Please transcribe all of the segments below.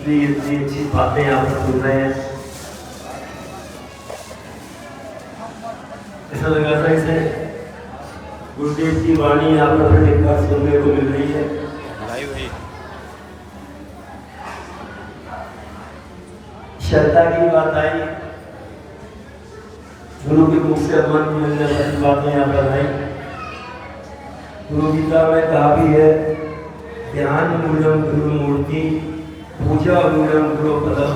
इतनी अच्छी बातें यहाँ पर सुन रहे हैं। ऐसा लगा था इसे गुरुदेव की वाणी यहाँ पर एक बार सुनने को मिल रही है। श्रद्धा की बात आई, गुरु के मुख से मन मिलने वाली बातें यहाँ पर आई। गुरु गीता में कहा भी है, ध्यान मूलम गुरु मूर्ति, पूजा मूलम गुरु पदम,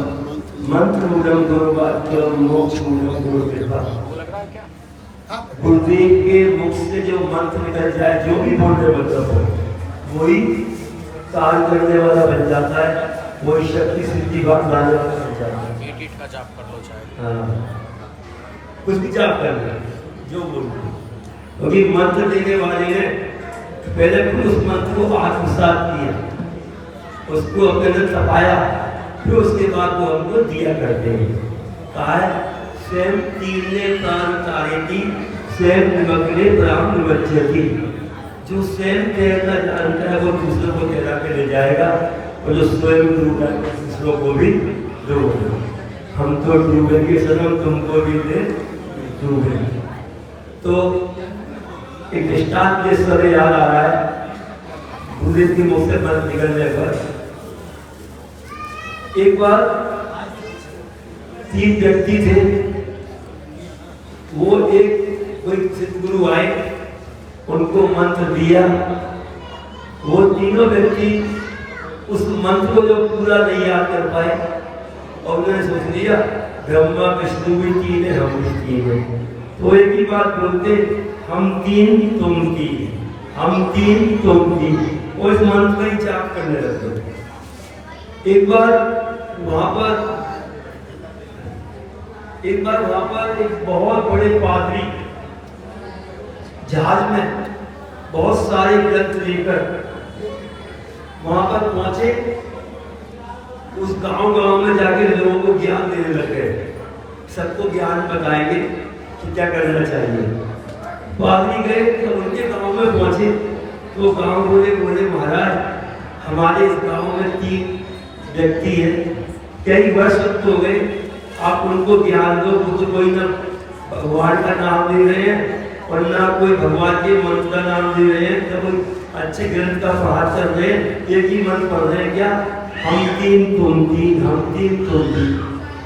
मंत्र मूलम गुरु वाक्य, मोक्ष मूलम गुरु कृपा। गुरुदेव के मुख से जो मंत्र निकल जाए, जो भी बोलने मतलब हो, वही कार्य करने वाला बन जाता है, वही शक्ति सिद्धि बात लाने वाला बन जाता है। का जाप कर लो चाहे, हाँ, कुछ भी जाप करना जो बोलते, क्योंकि मंत्र देने वाले ने पहले खुद उस मंत्र को आत्मसात किया, उसको अपने अंदर तपाया, फिर उसके बाद वो हमको दिया करते हैं। कहा है, स्वयं तीर्णे प्राण तारेति, स्वयं निमग्ने प्राण निमज्जति। जो स्वयं तैरना जानता है वो दूसरों को तैरा के ले जाएगा, और जो स्वयं डूबा है दूसरों को भी डूबेगा। हम तो डूबेंगे सनम, तुमको भी दे डूबे। तो एक दृष्टांत के स्वर याद आ रहा है, गुरुदेव की मुख से मन निकलने पर। एक बार 3 व्यक्ति थे, वो एक कोई सदगुरु आए, उनको मंत्र दिया। वो तीनों व्यक्ति उस मंत्र को जो पूरा नहीं याद कर पाए, और उन्होंने सोच लिया ब्रह्मा विष्णु भी तीन है, हम भी तीन है। तो एक ही बात बोलते, हम 3 तुम 3, हम 3 तुम 3, और इस मंत्र का ही जाप करने लगे। एक बार वहां पर एक बहुत बड़े पादरी जहाज में बहुत सारे ग्रंथ लेकर वहां पर पहुंचे। उस गांव में जाके लोगों को ज्ञान देने लग गए, सबको ज्ञान बताएंगे कि क्या करना चाहिए। पादरी गए तो उनके गांव में पहुंचे, तो गांव बोले महाराज, हमारे इस गांव में 3 व्यक्ति हैं, कई वर्ष हो गए, आप उनको ज्ञान दो। वो तो कोई ना भगवान का नाम दे रहे हैं और ना कोई भगवान के मंत्र का नाम दे रहे हैं, तो कोई अच्छे ग्रंथ का पाठ कर रहे हैं, एक ही मंत्र पढ़ रहे हैं। क्या? हम 3 तुम 3, हम 3 तुम 3।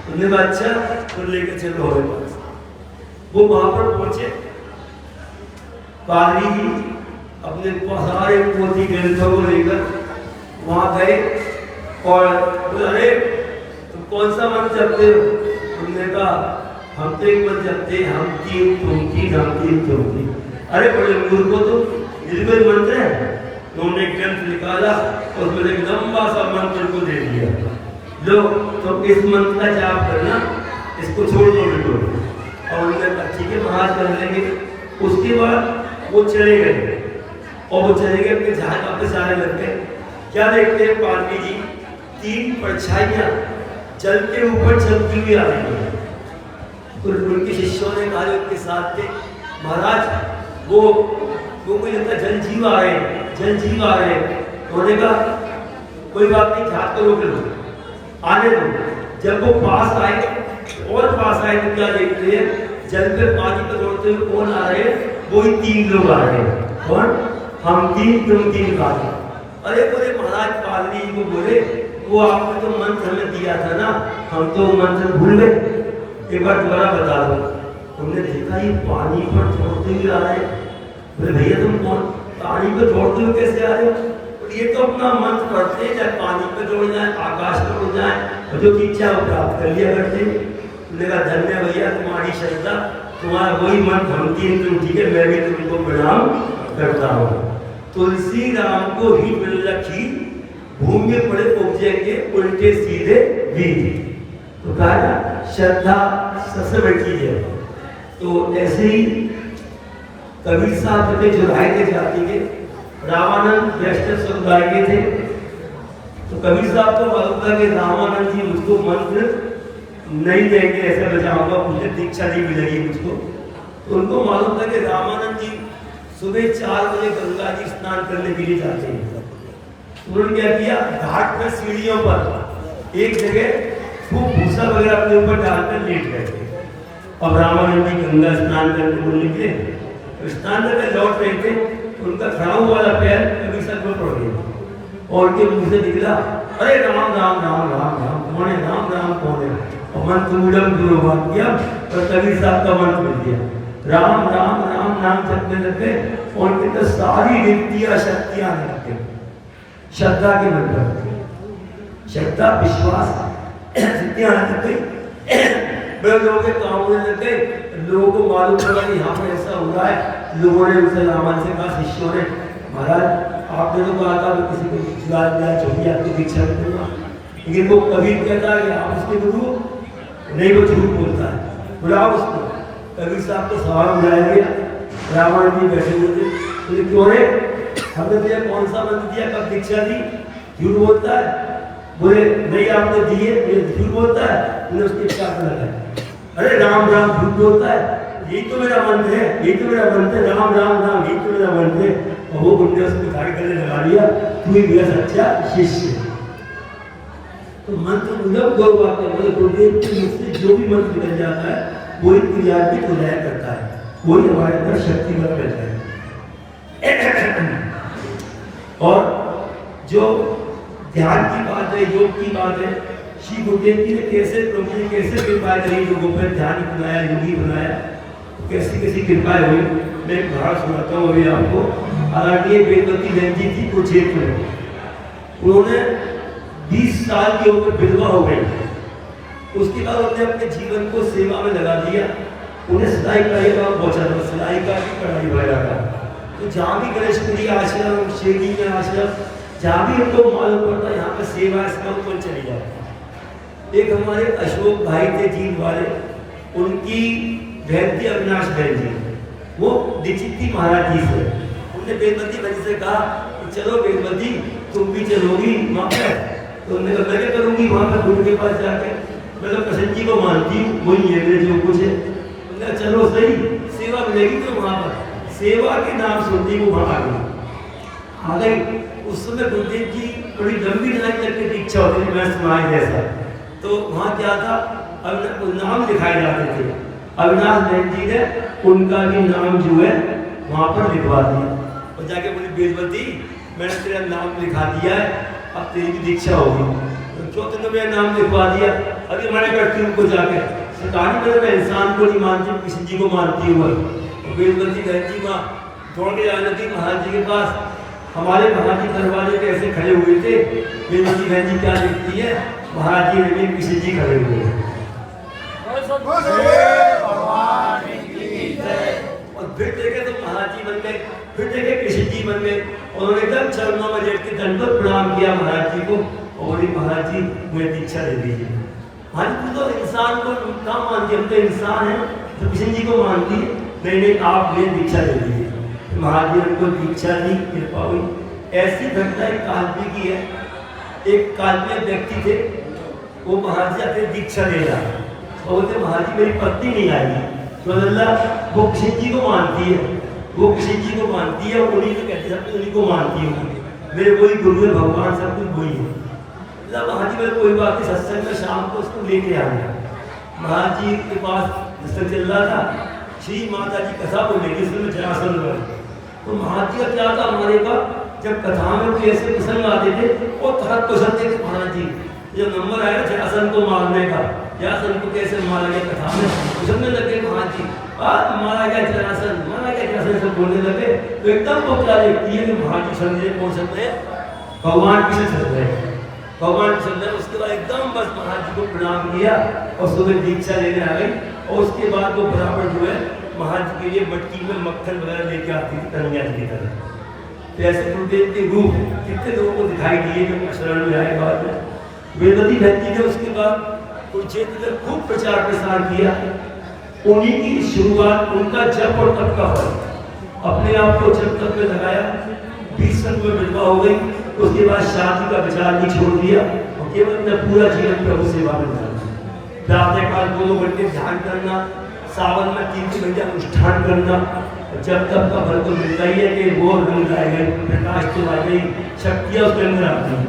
उन्होंने कहा अच्छा, तो लेकर चलो हमारे पास। वो वहां पर पहुंचे, पादरी जी अपने सारे पोथी ग्रंथों को लेकर वहां गए और बोले, अरे तुम कौन सा मंत्र जपते हो? उन्होंने कहा हम तो एक मंत्र जपते, हम 3 तुम 3, हम 3 तुम 3। अरे बड़े मूर्ख हो तुम, निर्गुण मंत्र है। उन्होंने ग्रंथ निकाला और उसमें एक लंबा सा मंत्र को दे दिया, लो तो इस मंत्र का जाप करना, इसको छोड़ दो बिल्कुल। और उन्होंने कहा ठीक है महाराज कर लेंगे। उसके बाद वो चले गए, और वो चले गए अपने जहाज वापस आने लग गए। क्या देखते हैं पादरी जी, 3 परछाइयां जल के ऊपर चलती हुई आ रही है। तो उनके शिष्यों ने कहा उनके साथ थे, महाराज वो मुझे लगता जलजीव आ रहे, जलजीव आ रहे। उन्होंने कहा कोई बात नहीं, जहाज को रोक लो, आने दो। जब वो पास आए और पास आए तो क्या देखते हैं, जल पे पानी पे दौड़ते हुए कौन आ रहे हैं? वही 3 लोग आ रहे हैं। कौन? हम 3 तुम 3 पादरी। अरे बोले महाराज, पादरी जी को बोले, वो आपने तो मंत्र हमें दिया था ना, हम तो मंत्र भूल गए, एक बार दोबारा बता दो। हमने देखा ये पानी पर दौड़ते हुए आ रहे हैं। बोले भैया तुम कौन, पानी पे दौड़ते हुए कैसे आ रहे हो? ये तो अपना मंत्र पढ़ते हैं, चाहे पानी पे दौड़ जाए, आकाश में उड़ जाए, और जो इच्छा वो प्राप्त कर लिया करते। उन्होंने कहा धन्य भैया तुम्हारी श्रद्धा, तुम्हारा वही मंत्र हम 3 तुम, ठीक है, मैं भी तुमको प्रणाम करता हूँ। तुलसी राम को ही मिल रखी, भूमि में पड़े उपजेंगे उल्टे सीधे बीज। तो कहा श्रद्धा सबसे बड़ी चीज है। तो ऐसे ही कबीर साहब ने जुलाई के जाति के रामानंद वैष्णव समुदाय के थे। तो कबीर साहब को मालूम था कि रामानंद जी मुझको मंत्र नहीं देंगे, ऐसा बचाऊंगा, मुझे दीक्षा नहीं मिलेगी मुझको। तो उनको मालूम था कि रामानंद जी सुबह 4 बजे गंगा जी स्नान करने के लिए जाते हैं। उन्होंने क्या किया, घाट पर सीढ़ियों पर एक जगह खूब भूसा वगैरह अपने ऊपर डालकर लेट गए थे। अब रामानंद जी गंगा स्नान करके वो निकले, तो स्नान करके लौट रहे थे, तो उनका खड़ा हुआ वाला पैर कभी सर पर पड़ गया और उनके मुंह से निकला, अरे राम राम राम राम राम कौन है, राम राम कौन है। और मंत्र उड़म दूर हुआ किया और कबीर साहब का मंत्र मिल गया, राम राम राम नाम जपने लग गए और उनके अंदर सारी रिक्तियां शक्तियां आने लग गई। श्रद्धा के मंत्र, श्रद्धा विश्वास शक्तियां आने लग गई। बड़े लोगों के काम होने लग गए, लोगों को मालूम पड़ा कि यहाँ पर ऐसा हो रहा है। लोगों ने उनसे रामायण से कहा, शिष्यों ने, महाराज आपने तो कहा था मैं किसी को जुगाड़ दिया छोड़ी आपको दीक्षा दूंगा, लेकिन वो कबीर कहता है कि आप उसके गुरु नहीं, वो झूठ बोलता है, बुलाओ उसको। कबीर साहब को सवाल बुलाया गया, रामायण जी बैठे हुए थे, बोले क्यों रे, हमने तुझे कौन सा मंत्र दिया, कब दीक्षा दी, झूठ बोलता है। बोले नहीं आपने दिए, झूठ बोलता है। उन्हें उसकी इच्छा लगाया, अरे राम राम झूठ बोलता है, यही तो मेरा मंत्र है, यही तो मेरा मंत्र है, राम राम राम यही तो मेरा मंत्र है। और वो गुंडे उसको गाड़ी करने लगा लिया, तू ही मेरा सच्चा शिष्य। तो मंत्र उलम गौ बातें, बोले गुरुदेव के मुख से जो भी मंत्र निकल जाता है वही क्रियान्वित हो जाया करता है, वही हमारे अंदर शक्ति बन रहता है। और जो ध्यान की बात है, योग की बात है, श्री गुरुदेव जी ने कैसे, प्रभु ने कैसे कृपा करी लोगों पर, ध्यान बनाया, योगी बनाया, कैसी कैसी कृपाएं हुई। मैं एक भाग सुनाता हूँ अभी आपको। आदरणीय वेदवती बहन जी थी कुरुक्षेत्र में, उन्होंने 20 साल की उम्र विधवा हो गई। उसके बाद उन्होंने अपने जीवन को सेवा में लगा दिया। उन्हें सिलाई कढ़ाई का पहुंचा था, सिलाई का भी कढ़ाई वगैरह का। तो जहाँ भी गणेशपुरी आश्रम, शेरडी में आश्रम, जहाँ भी उनको मालूम पड़ता यहाँ पर सेवा इसका ऊपर चली जाती। एक हमारे अशोक भाई थे जींद वाले, उनकी बहन थी अविनाश बहन जी, वो दीक्षित थी महाराज जी से। उन्होंने वेदवती बहन से कहा कि चलो वेदवती तुम भी चलोगी वहाँ पर। तो उन्होंने कहा मैं क्या करूँगी वहाँ पर गुरु के पास जाके, मैं तो कृष्ण जी को मानती हूँ, वही है मेरे जो कुछ है। उन्होंने कहा चलो सही, सेवा मिलेगी तो वहाँ पर। सेवा के नाम सुनती वो वहाँ आ गई। उस समय गुरुदेव जी बड़ी लंबी लाइन करके दीक्षा होती थी, मैं सुनाई जैसा। तो वहाँ क्या था, नाम लिखाए जाते थे। अविनाश बहन जी ने उनका भी नाम जो है वहाँ पर लिखवा दिया और जाके बोली वेदवती मैंने तेरा नाम लिखा दिया है, अब तेरी भी दीक्षा होगी। तो चौथे ने मेरा नाम लिखवा दिया। अभी मैंने करती हूँ उनको जाके कहानी में, मैं इंसान को नहीं मानती, कृष्ण जी को मानती हूँ। वेदवती बहन जी वहाँ दौड़ के जाने लगी महाराज जी के पास। हमारे महाराज जी दरवाजे पे ऐसे खड़े हुए थे, वेदवती बहन जी क्या देखती है, महाराज जी में कृष्ण जी खड़े हुए हैं। और फिर देखे तो महाराज जी बन गए, फिर देखे कृष्ण जी बन गए। उन्होंने एकदम चरणों में लेट के दंडवत प्रणाम किया महाराज जी को और बोली महाराज जी मुझे दीक्षा दे दीजिए। महाराज जी तो इंसान को कहाँ मानती है, हम तो इंसान है, तो कृष्ण जी को मानती है। नहीं नहीं आप मुझे दीक्षा दे दीजिए। तो महाराज जी ने उनको दीक्षा दी, कृपा हुई। ऐसी घटना एक काल्पनिक की है। एक काल्पनिक व्यक्ति थे, वो महाराज जी आते दीक्षा ले रहा और बोलते महाराज जी मेरी पत्नी नहीं आई। तो अल्लाह वो कृष्ण जी को मानती है, वो कृष्ण जी को मानती है, उन्हीं को कहते सब उन्हीं को मानती है, मेरे वही गुरु है, भगवान सब कुछ वही है। महाराज जी मेरे कोई बात नहीं, सत्संग में शाम को उसको लेके आया। महाराज जी के पास सत्संग चल रहा था, श्री माता जी कथा बोलेगी उसमें जरासन पर। तो महाराज जी का क्या था, हमारे का जब कथा में कोई ऐसे प्रसंग आते थे वो तरह क्वेश्चन थे महाराज जी। जब नंबर आया जरासन को मारने का, जरासन को कैसे मारा गया कथा में पूछने लगे महाराज जी, मारा गया जरासन, मारा गया जरासन, सब बोलने लगे। तो एकदम वो क्या देखती है कि महाराज जी समझे कौन चल रहे हैं, भगवान किसे चल रहे हैं, भगवान चल रहे हैं। उसके बाद एकदम बस महाराज जी को प्रणाम किया और सुबह दीक्षा लेने आ गई। और उसके बाद वो बराबर जो है महाराज जी के लिए मटकी में मक्खन वगैरह लेके आती थी कन्हैया जी की तरह। तो ऐसे गुरुदेव के रूप कितने लोगों को दिखाई दिए जो शरण में आए। बाद में वेदवती बहन जी ने उसके बाद कुरुक्षेत्र में खूब प्रचार प्रसार किया। उन्हीं की शुरुआत, उनका जप और तप का फल, अपने आप को जब तप में लगाया, 20 साल में विधवा हो गई। उसके बाद शादी का विचार नहीं छोड़ दिया और केवल अपना पूरा जीवन प्रभु सेवा में लगा। प्रातः काल 2 घंटे ध्यान करना, सावन में 3 घंटे अनुष्ठान करना। जब तक का फल तो मिलता ही है कि वो रंग लाए गए, प्रकाश तो आ गई, शक्तियाँ उसके अंदर आती हैं।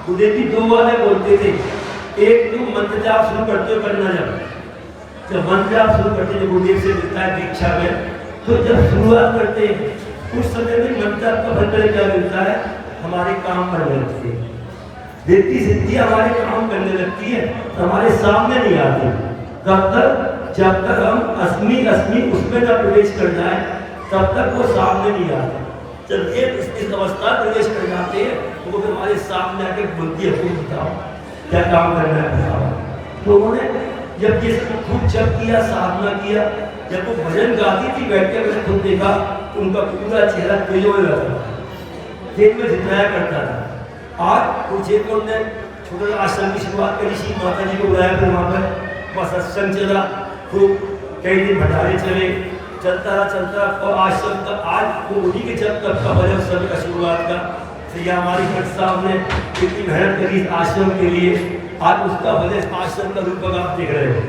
गुरुदेव जी 2 बातें बोलते थे एक तुम मंत्र जाप शुरू करते हो करना, जब मंत्र जाप शुरू करते हैं, गुरुदेव से मिलता है दीक्षा में, तो जब शुरुआत करते हैं उस समय में मंत्र जाप का फल क्या मिलता है, हमारे काम करने लगते हैं, रिद्धि सिद्धि हमारे काम करने लगती है, हमारे सामने नहीं आती। तब तक जब तक हम अस्मि अस्मि उसमें न प्रवेश कर जाए तब तक वो सामने नहीं आते। जब ये इस अवस्था प्रवेश कर जाते हैं तो वो हमारे सामने आके बोलती है, खुद बताओ क्या काम करना है बताओ। तो उन्होंने जब ये खूब जब किया, साधना किया, जब वो भजन गाती थी बैठ के, मैंने खुद देखा तो उनका पूरा चेहरा तेज होने लगा, तेज में जिताया करता था। आज कुरुक्षेत्र ने छोटे आश्रम की शुरुआत करी, श्री माता जी को बुलाया, फिर वहाँ पर बस सत्संग चला, खूब कई दिन भंडारे चले, चलता रहा और आश्रम का आज वो उन्हीं के जब तक का भजन सब का शुरुआत का। तो यह हमारी भट्ट साहब ने इतनी मेहनत करी इस आश्रम के लिए, आज उसका भजन आश्रम का रूप आप देख रहे हो।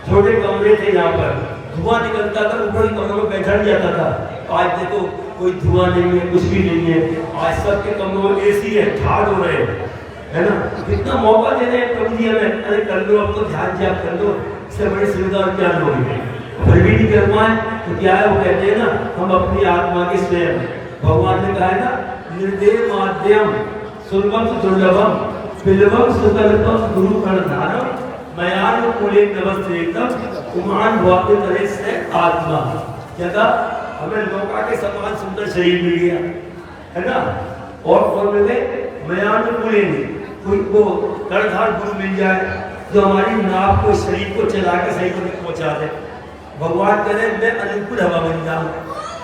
छोटे कमरे थे, यहाँ पर धुआं निकलता था, ऊपर के कमरों में बैठा नहीं जाता था। आज देखो कोई धुआं नहीं है, कुछ भी नहीं है, आज सबके कमरों में AC है, ठाड़ हो रहे हैं, है ना। कितना मौका दे रहे हैं प्रभु जी हमें, अरे कर लो अब तो ध्यान जाप कर लो, इससे बड़ी सुविधा और क्या लोगे। फिर भी नहीं कर पाए तो क्या है, वो कहते हैं ना, हम अपनी आत्मा के स्वयं, भगवान ने कहा है ना, निर्देय माध्यम सुलभम दुर्लभम बिलवम सुकल्पम गुरु कर्णधारम मयान कुले नवस्त्रेतम उमान भवापे तरह से आत्मा। क्या हमें नौका के समान सुंदर शरीर मिल गया, है ना। और कौन मिले, मयान कुले, कोई को कर्णधार गुरु मिल जाए जो हमारी नाव को, शरीर को चला के सही पर पहुंचा दे। भगवान कह रहे मैं अनुकूल हवा बन जाऊं,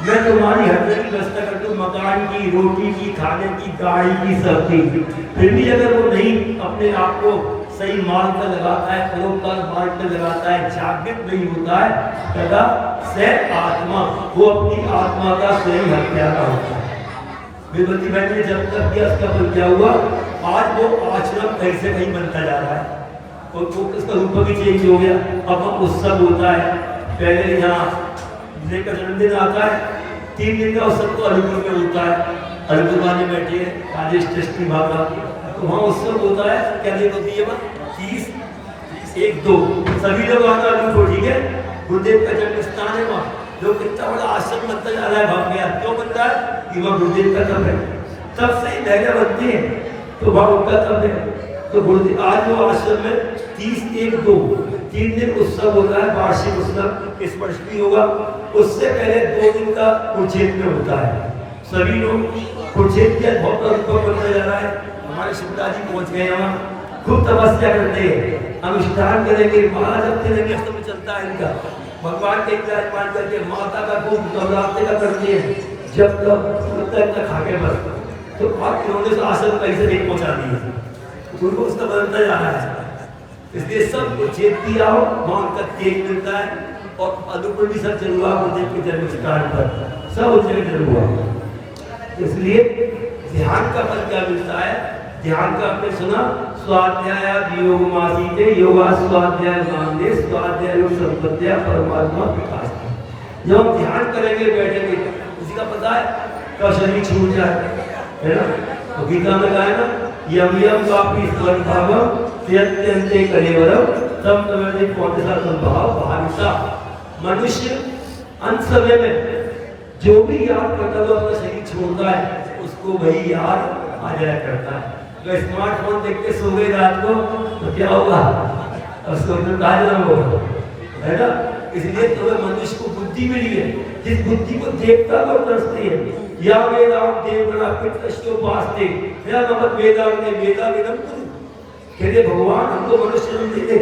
मैं तुम्हारी हर तरह की व्यवस्था कर दूं, मकान की, रोटी की, खाने की, गाड़ी की, सब की। फिर भी अगर वो नहीं अपने आप को सही मार्ग पर लगाता है, परोपकार मार्ग पर लगाता है, जागृत नहीं होता है, तथा से आत्मा, वो अपनी आत्मा का स्वयं हत्यारा होता है। विभूति बहन ने जब तक किया उसका फल क्या हुआ, आज वो आश्रम कहीं से कहीं बनता जा रहा है, और वो उसका रूप भी चेंज हो गया। अब उत्सव होता है, पहले यहाँ का जन्मदिन आता है, 3 दिन का उत्सव तो अलीपुर में होता है, अलीपुर वाले बैठे हैं, राजेश ट्रस्ट की भागा, तो वहाँ उत्सव होता है, क्या दिन होती है वहाँ 30, 1, 2 सभी लोग आना अलीपुर, ठीक है, गुरुदेव का जन्म स्थान है वहाँ। लोग कितना बड़ा आश्रम बनता जा रहा है, भाग गया, क्यों बनता है कि वहाँ गुरुदेव का तब है, तब से ही बहने बनती है, तो वहाँ उनका तब है। तो गुरुदेव आज वो आश्रम में 30, 1, 2 3 दिन उत्सव होता है, वार्षिक उत्सव इस वर्ष भी होगा। उससे पहले 2 दिन का कुरुक्षेत्र में होता है। सभी लोग कुरुक्षेत्र के बहुत अनुभव बनता जा रहा है। हमारे शिवराज जी पहुंच गए, वहाँ खूब तपस्या करते हैं, अनुष्ठान करेंगे, महाराज अब करेंगे, अष्टमी चलता है इनका, भगवान के विराजमान करके माता का खूब नवरात्रि का करते हैं, जब तक खा के बस। तो आप इन्होंने आश्रम कहीं से नहीं पहुँचा दिए, उनको उसका बदलता जा रहा है। इसलिए सब कुछ चेत आओ, वहाँ का तेज मिलता है, और अदुपुर भी सब चल हुआ गुरुदेव के जन्म स्थान पर, सब उस जगह चल हुआ। इसलिए ध्यान का फल क्या मिलता है, ध्यान का आपने सुना, स्वाध्याय योग मासीते योगा स्वाध्याय मानदे स्वाध्याय योग संपत्तिया परमात्मा प्रकाश। जब हम ध्यान करेंगे बैठेंगे, उसी का पता है कब शरीर छूट जाए, है ना। तो गीता में कहा है ना, यम यम वापी स्वभाव त्यंते कलेवरम तम तमें पौंसा संभाव भाविता। मनुष्य अंत समय में जो भी याद करता है, अपना शरीर छोड़ता है, उसको वही याद आ जाया करता है। तो स्मार्टफोन देख के सो गए रात को तो क्या होगा, उसको ताजा होगा, है ना। इसलिए तुम्हें मनुष्य को बुद्धि मिली है, जिस बुद्धि को देखता वो तरसती है। या वेदांत देवगणा पितृष्टोपास्ते या नमक वेदांत ने वेदा वेदम कहते भगवान हमको मनुष्य जन्म दे दे,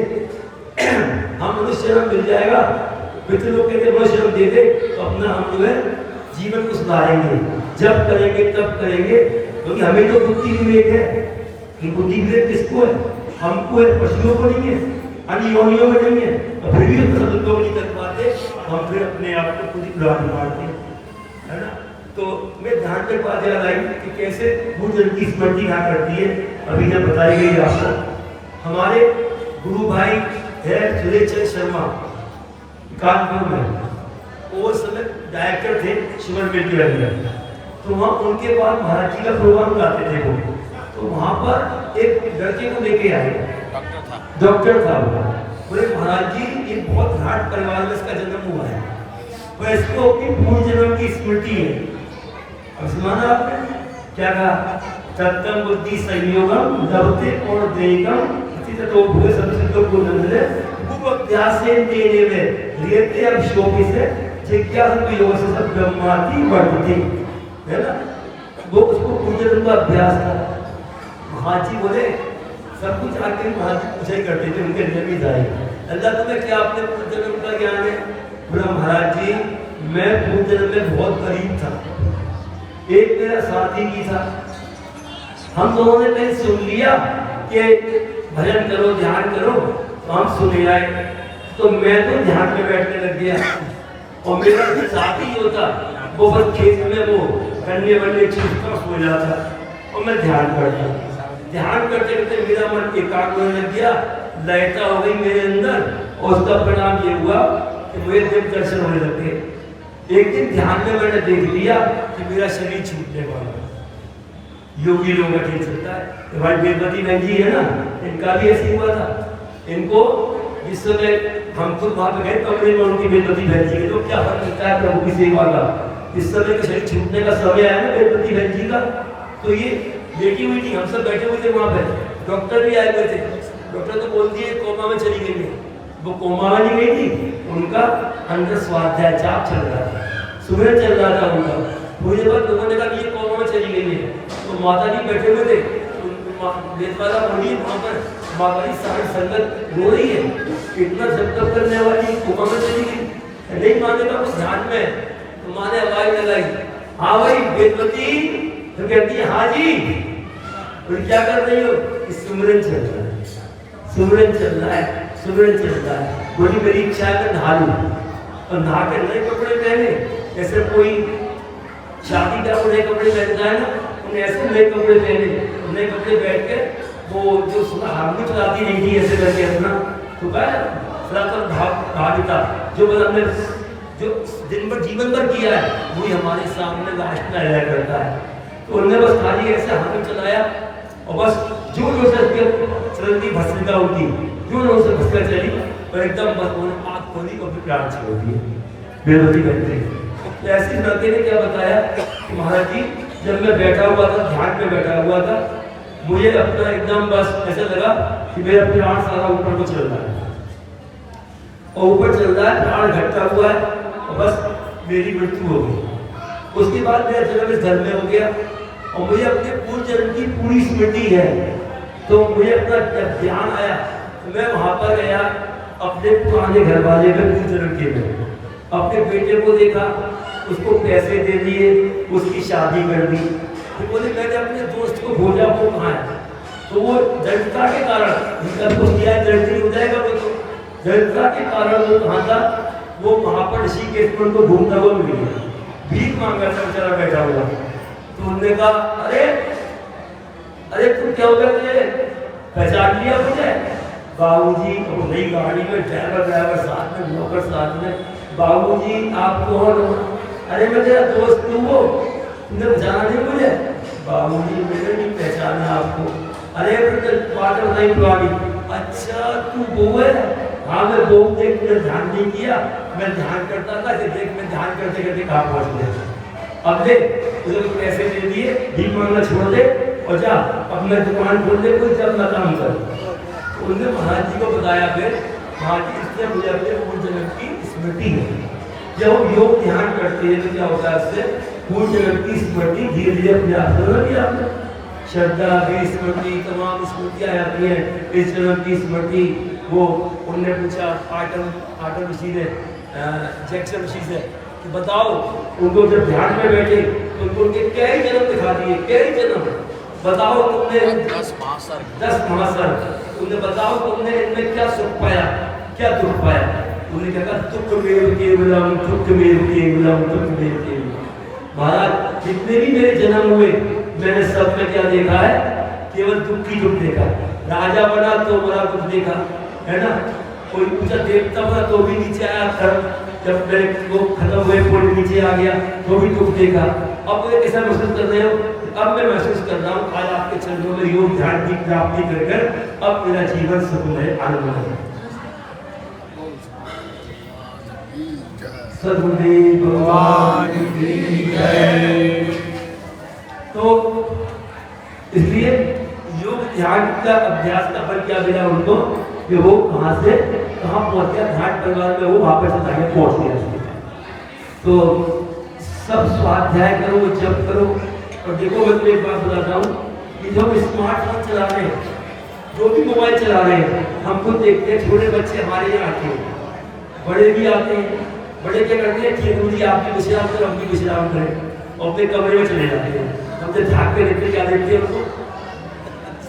हम मनुष्य जन्म मिल जाएगा, पितृ लोग कहते मनुष्य जन्म दे दे, तो अपना हम जो है जीवन को सुधारेंगे, जब करेंगे तब करेंगे, क्योंकि हमें तो बुद्धि विवेक है, कि बुद्धि विवेक किसको है, हमको है, पशुओं को नहीं है, अन्य योनियों में नहीं है। तो फिर भी हम सदुपयोग नहीं कर पाते, हम फिर अपने आप को खुद ही प्रभावित मारते हैं, है ना। तो मैं ध्यान में बात याद आई कि कैसे भूजल की स्मृति क्या करती है, अभी जब बताई गई आपको। हमारे गुरु भाई है सुरेश शर्मा, कानपुर में, वो समय डायरेक्टर थे शिवन मिल के अंदर। तो वहाँ उनके बाद महाराज जी का प्रोग्राम गाते थे वो, तो वहाँ पर एक लड़के को लेके आए, डॉक्टर था, डॉक्टर था वो। बोले महाराज जी ये बहुत घाट परिवार में इसका जन्म हुआ है, पर इसको अपनी पूर्व जन्म की स्मृति है। अब सुना आपने क्या कहा? तत्तम बुद्धि संयोगम लभते और देयगम तो भूल संसिद्ध को नंदले खूब अभ्यास से देने में लेते अब शोभि से जिज्ञासा योग से सब ब्रह्माती बढ़ती है ना। वो उसको पूजन का अभ्यास था। महाजी बोले सब कुछ आके महाजी पूछा ही करते थे, उनके नियम ही जाए अल्लाह तुम्हें क्या अपने पूजन का ज्ञान है? बोला महाराज जी मैं पूजन में बहुत करीब था, एक मेरा साथी की था, हम दोनों ने कहीं सुन लिया कि भजन करो ध्यान करो, तो हम सुने आए, तो मैं तो ध्यान में बैठने लग गया और मेरा साथी होता वो बस खेत में वो गन्ने वन्ने चूसता सो जाता और मैं ध्यान करता। ध्यान करते करते मेरा मन एकाग्र होने लग गया, लयता हो गई मेरे अंदर और उसका परिणाम ये हुआ कि मुझे दिव्य दर्शन होने लगे। एक दिन ध्यान में मैंने देख लिया कि मेरा शरीर छूटने वाला। योगी लोगों का ठीक चलता है, हमारी बेदमती बहन जी है ना, इनका भी ऐसे हुआ था। इनको जिस समय हम खुद वहां पे गए कमरे में उनकी बेदमती बहन जी के, तो क्या फर्क पड़ता है प्रभु की सेवा का। इस समय के शरीर छूटने का समय आया ना बेदमती बहन जी का, तो ये लेटी हुई थी, हम सब बैठे हुए थे वहां पे, डॉक्टर भी आए हुए थे। डॉक्टर तो बोल दिए कोमा में चली गई है, वो कोमा में नहीं गई थी, उनका अंदर स्वाध्याय जाप चल रहा था, सुबह चल रहा था उनका। मुझे बाद लोगों ने कहा ये कोमा में चली गई है, तो माता जी बैठे हुए थे, देववाला बोली वहाँ पर माता जी सारी संगत रो रही है, इतना जब तक करने वाली कोमा में चली गई, नहीं माने का उस ध्यान में, तो माँ ने आवाज लगाई हाँ भाई बेदमती, तो कहती है हाँ जी। और क्या कर रही हो? सुमिरन चल रहा है, सुमिरन चल रहा है, सुमिरन चल रहा है। बोली मेरी इच्छा है मैं नहा लूं, और नहा के नए कपड़े पहने, जैसे कोई शादी का नए कपड़े पहनता है ना, उन्हें ऐसे नए कपड़े पहने, नए कपड़े बैठ के वो जो हारमोनी चलाती नहीं थी ऐसे करके अपना तो भागता जो मतलब जो दिन भर जीवन भर किया है वही हमारे सामने लास्ट में आया करता है। तो उन्होंने बस खाली ऐसे हाथ चलाया और बस जो चलती भस्मिका उठी, जो से भस्मिका चली और एकदम बस उन्होंने आँख खोली और फिर प्राण छोड़ दिए बेदमती बहन। तो ऐसी लड़के ने क्या बताया कि महाराज जी जब मैं बैठा हुआ था, ध्यान में बैठा हुआ था, मुझे अपना एकदम बस ऐसा लगा कि मेरा प्राण सारा ऊपर को चल रहा है और ऊपर चल रहा है, प्राण घटता हुआ है और बस मेरी मृत्यु हो गई। उसके बाद मेरा जन्म इस घर में हो गया और मुझे अपने पूर्व जन्म की पूरी स्मृति है। तो मुझे अपना जब ध्यान आया तो मैं वहां पर गया अपने पुराने घर वाले में पूर्व जन्म के में, अपने बेटे को देखा, उसको पैसे दे दिए, उसकी शादी कर दी। तो बोले मैंने अपने दोस्त को खोजा, वो कहाँ है? तो वो दरिद्रता के कारण उनका दोस्त किया दरिद्र हो जाएगा, वो तो दरिद्रता के कारण वो कहाँ था, वो वहां पर ऋषिकेश में उनको घूमता हुआ मिल गया, भीख मांगा था बेचारा बैठा हुआ। तो उन्होंने कहा अरे अरे तुम क्या हो गया, तुझे पहचान लिया मुझे? बाबूजी नई गाड़ी में ड्राइवर साथ में, नौकर साथ में, बाबूजी आप कौन हो? अरे मैं तेरा दोस्त तू हो, तुमने पहचाना नहीं मुझे? बाबूजी मैंने नहीं पहचाना आपको। अरे बात नहीं पुरानी, अच्छा तू वो है? हाँ मैं वो, देख तुमने ध्यान नहीं किया, मैं ध्यान करता था कि देख मैं ध्यान करते करते कहाँ पहुँच गया। अब देख तुझे पैसे दे दिए, भीख मांगना छोड़ दे और जा अपना दुकान खोल दे, कोई जब ना काम कर। तो उन्होंने महाराज जी को बताया, फिर महाराज जी इससे मुझे अपने पूर्व जन्म की स्मृति है। जब हम योग ध्यान करते हैं तो क्या होता है, उससे पूर्व जन्म की स्मृति धीरे धीरे अपने आप हो रही है। आपने श्रद्धा की स्मृति, तमाम स्मृतियाँ आती हैं, इस जन्म की स्मृति। वो उनने पूछा आटम ऋषि ने जैक्सन ऋषि से कि बताओ, उनको जब ध्यान में बैठे तो उनको उनके कई जन्म दिखा दिए, कई जन्म। बताओ तुमने 10 महासर, तुमने बताओ तुमने इनमें क्या सुख पाया, क्या दुख पाया? उन्होंने कहा दुख में केवलम, दुख में केवलम, दुख में केवलम। महाराज जितने भी मेरे जन्म हुए मैंने सब में क्या देखा है? केवल दुख ही दुख देखा। राजा बना तो बड़ा दुख देखा, है ना? कोई ऊंचा देवता बना तो भी नीचे आया, जब मेरे वो खत्म हुए पुण्य नीचे आ गया तो भी दुख देखा। अब मुझे कैसा महसूस कर रहे हो? अब मैं महसूस कर रहा हूँ आज आपके चरणों में योग ध्यान की प्राप्ति कर कर अब मेरा जीवन सुखमय आनंदमय है। सद्गुरुदेव भगवान की जय। तो इसलिए योग ध्यान का अभ्यास का फल क्या मिला उनको कि वो कहाँ से कहाँ पहुँच गया, घाट परिवार में वो वापस आगे पहुँच गया। तो सब स्वाध्याय करो, जप करो। और देखो मैं तुम्हें एक बात बताता हूँ कि जो स्मार्टफोन चला रहे हैं, जो भी मोबाइल चला रहे हैं, हमको देखते हैं छोटे बच्चे हमारे यहाँ आते हैं, बड़े भी आते हैं। बड़े क्या करते हैं, ठीक है जी आप भी विश्राम करें, हम भी विश्राम करें, और अपने कमरे में चले जाते हैं। हम तो झाँक के देखते क्या देखते हैं उनको,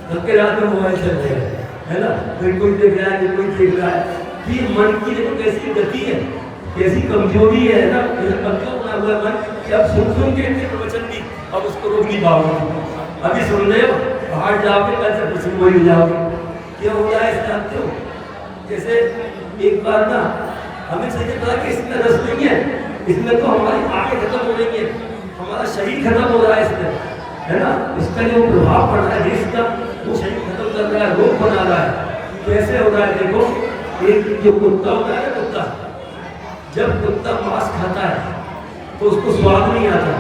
सबके रात में मोबाइल चल रहे हैं, है ना। फिर कोई देख रहा है, कोई देख रहा है। फिर मन की देखो कैसी गति है, कैसी कमजोरी है ना, कमजोर बना हुआ मन कि अब सुन के इतने प्रवचन भी अब उसको रोक नहीं पाओगे। अभी सुन रहे हो, बाहर जाओगे कल से कुछ वही हो जाओगे। क्या हो रहा है जानते हो? जैसे एक बार ना हमें चाहिए पता कि इसमें रस नहीं है, इसमें तो हमारी आंखें खत्म हो रही है, हमारा शरीर खत्म हो रहा है इसमें, है ना। इसका जो प्रभाव पड़ रहा है इसका, वो शरीर खत्म कर रहा है, रोग बना रहा है। कैसे हो रहा है देखो, एक जो कुत्ता होता है ना, कुत्ता जब कुत्ता मांस खाता है तो उसको स्वाद नहीं आता।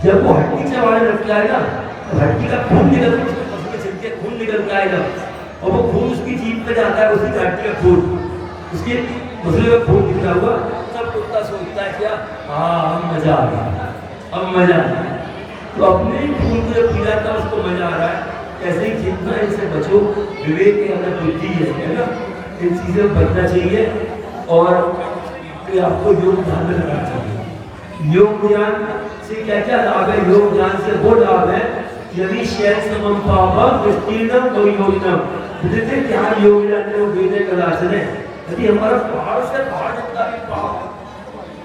जब वो हड्डी चबाने लगता है ना, तो हड्डी का खून निकलता है, उसमें छिलके खून निकलता है जब, और वो खून उसकी जीभ पे जाता है, उसी हड्डी का खून उसके मुसले में खून निकला हुआ, तब कुत्ता सोचता है क्या, हाँ अब मजा आ गया, अब मजा आ गया। तो अपने ही खून को जब पी जाता है उसको मजा आ रहा है। ऐसे ही जितना इनसे बचो, विवेक के अंदर बुद्धि है ना, इन चीज़ों में बचना चाहिए। और आपको योग ध्यान में रखना चाहिए। योग ज्ञान से क्या क्या लाभ है? योग ज्ञान से वो लाभ है, यदि शैल समम पापम विस्तीर्णम गौरीयोगिनम, जैसे क्या योग ज्ञान है वो वेद कलासन है। यदि हमारा पहाड़ से पहाड़ जितना भी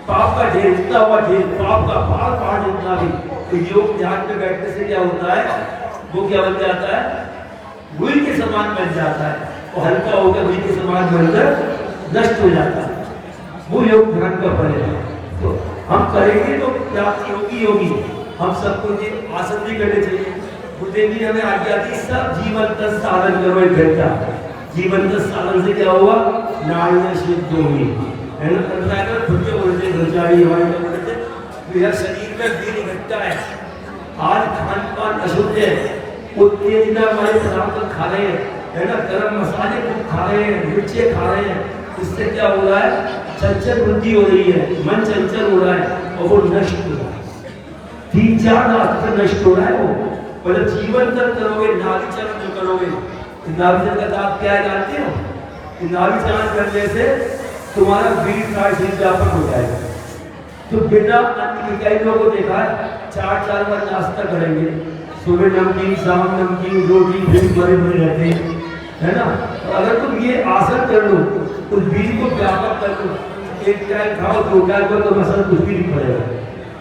पाप का ढेर, जितना हुआ ढेर पाप का पहाड़ जितना भी, तो योग ध्यान में बैठने से क्या होता है, वो क्या बन जाता है, रुई के समान बन जाता है, वो हल्का होकर रुई के समान बनकर नष्ट हो जाता है। वो योग ध्यान का फल है। तो हम करेंगे तो प्राप्ति होगी। हम सबको ये आसन भी करने चाहिए। गुरुदेव जी हमें आज्ञा दी, सब जीवंत साधन करो एक घंटा। जीवंत साधन से क्या हुआ, नाड़ियाँ शुद्ध होंगी, है ना। खुद के बोलते ब्रह्मचारी हमारे बोलते मेरा शरीर में वीर इकट्ठा है, आज खान पान अशुद्ध है, उत्तेजना वाले पदार्थ खा रहे हैं, है ना, गरम मसाले खूब खा रहे हैं, मिर्चे खा रहे हैं, इससे क्या हो रहा है, चंचल बुद्धि हो रही है, मन चंचल हो रहा है और वो नष्ट हो रहा है। 3-4 रास्ते से नष्ट हो रहा है वो। मतलब जीवन तक करोगे, नाभि चरण जो करोगे, नाभि चरण का लाभ क्या है जानते हो? नाभि चरण करने से तुम्हारा वीर का शरीर व्यापक हो जाएगा। तो बिना अन्न के कई लोगों को देखा है 4 बार नाश्ता करेंगे, सुबह नमकीन, शाम नमकीन, रोटी फिर बड़े रहते हैं, है ना। तो अगर तुम ये आसन कर लो, तो बीज को व्यापक कर लो, एक टाइम खाओ, 2 टाइम को तो मसल कुछ भी नहीं पड़ेगा,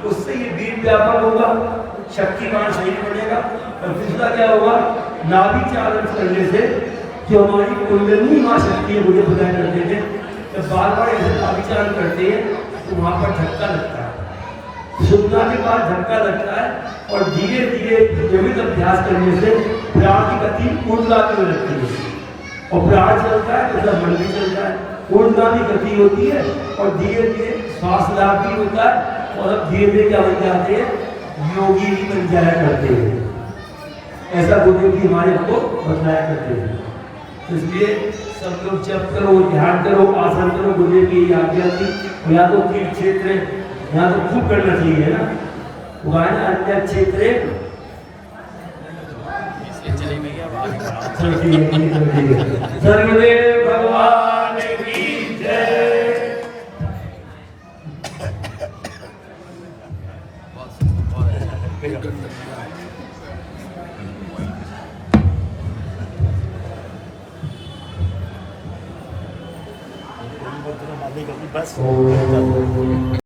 उससे ये बीज व्यापक होगा, शक्तिमान शरीर बनेगा। और दूसरा क्या होगा, नाभि चालन करने से जो हमारी कुंडली मां शक्ति है, मुझे बताया करते थे, जब बार ऐसे नाभि चालन करते हैं तो वहाँ पर धक्का लगता है, सुनना के बाद धक्का लगता है, और धीरे धीरे नियमित अभ्यास करने से प्राण की गति ऊर्ध्वगामी में लगती है, और प्राण चलता है तो मन भी चलता है, ऊर्ध्वगामी गति होती है, और धीरे धीरे श्वास लाभ भी होता है, और अब धीरे धीरे क्या बन जाते हैं, योगी भी बन जाया करते हैं। ऐसा गुरुदेव जी हमारे हमको बताया करते हैं। इसलिए सब लोग जप करो, ध्यान करो, आसन करो, गुरुदेव की आज्ञा थी। यहाँ तो तीर्थ क्षेत्र है, यहाँ तो खूब करना चाहिए, है ना। वहाँ ना अन्य क्षेत्र सर्वदेव भगवान की जय। बस